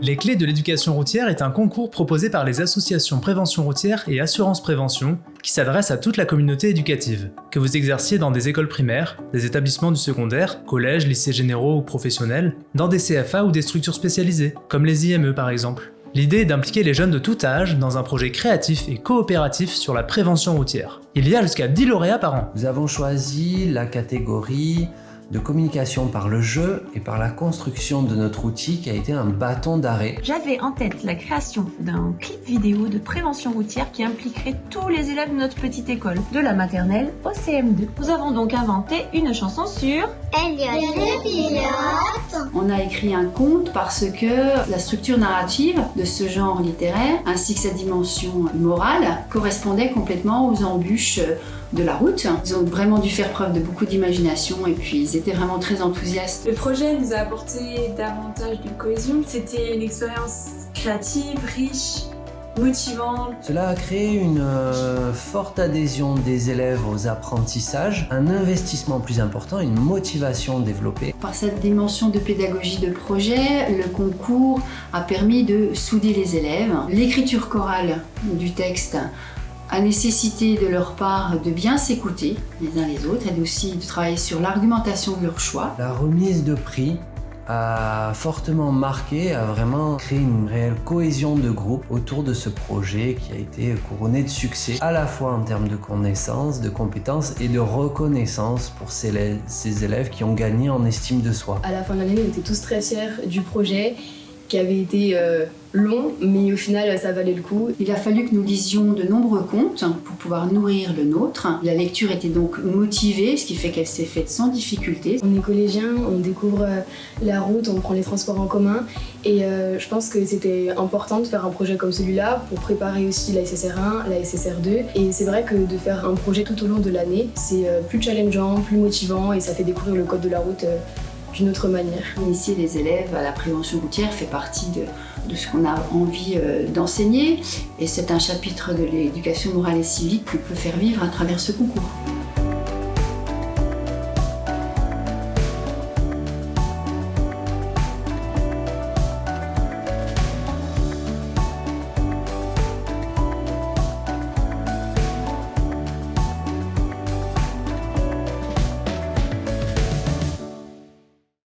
Les clés de l'éducation routière est un concours proposé par les associations Prévention routière et Assurance Prévention qui s'adresse à toute la communauté éducative. Que vous exerciez dans des écoles primaires, des établissements du secondaire, collèges, lycées généraux ou professionnels, dans des CFA ou des structures spécialisées, comme les IME par exemple. L'idée est d'impliquer les jeunes de tout âge dans un projet créatif et coopératif sur la prévention routière. Il y a jusqu'à 10 lauréats par an. Nous avons choisi la catégorie de communication par le jeu et par la construction de notre outil qui a été un bâton d'arrêt. J'avais en tête la création d'un clip vidéo de prévention routière qui impliquerait tous les élèves de notre petite école, de la maternelle au CM2. Nous avons donc inventé une chanson sur Elliot le pilote. On a écrit un conte parce que la structure narrative de ce genre littéraire, ainsi que sa dimension morale, correspondait complètement aux embûches de la route. Ils ont vraiment dû faire preuve de beaucoup d'imagination et puis ils étaient vraiment très enthousiastes. Le projet nous a apporté davantage de cohésion. C'était une expérience créative, riche, motivante. Cela a créé une forte adhésion des élèves aux apprentissages, un investissement plus important, une motivation développée. Par cette dimension de pédagogie de projet, le concours a permis de souder les élèves. L'écriture chorale du texte a nécessité de leur part de bien s'écouter les uns les autres et aussi de travailler sur l'argumentation de leur choix. La remise de prix a fortement marqué, a vraiment créé une réelle cohésion de groupe autour de ce projet qui a été couronné de succès, à la fois en termes de connaissances, de compétences et de reconnaissance pour ces élèves qui ont gagné en estime de soi. À la fin de l'année, on était tous très fiers du projet qui avait été long, mais au final, ça valait le coup. Il a fallu que nous lisions de nombreux contes pour pouvoir nourrir le nôtre. La lecture était donc motivée, ce qui fait qu'elle s'est faite sans difficulté. On est collégiens, on découvre la route, on prend les transports en commun et je pense que c'était important de faire un projet comme celui-là pour préparer aussi la SSR1, la SSR2 et c'est vrai que de faire un projet tout au long de l'année, c'est plus challengeant, plus motivant et ça fait découvrir le code de la route d'une autre manière. Initier les élèves à la prévention routière fait partie de ce qu'on a envie d'enseigner et c'est un chapitre de l'éducation morale et civique qu'on peut faire vivre à travers ce concours.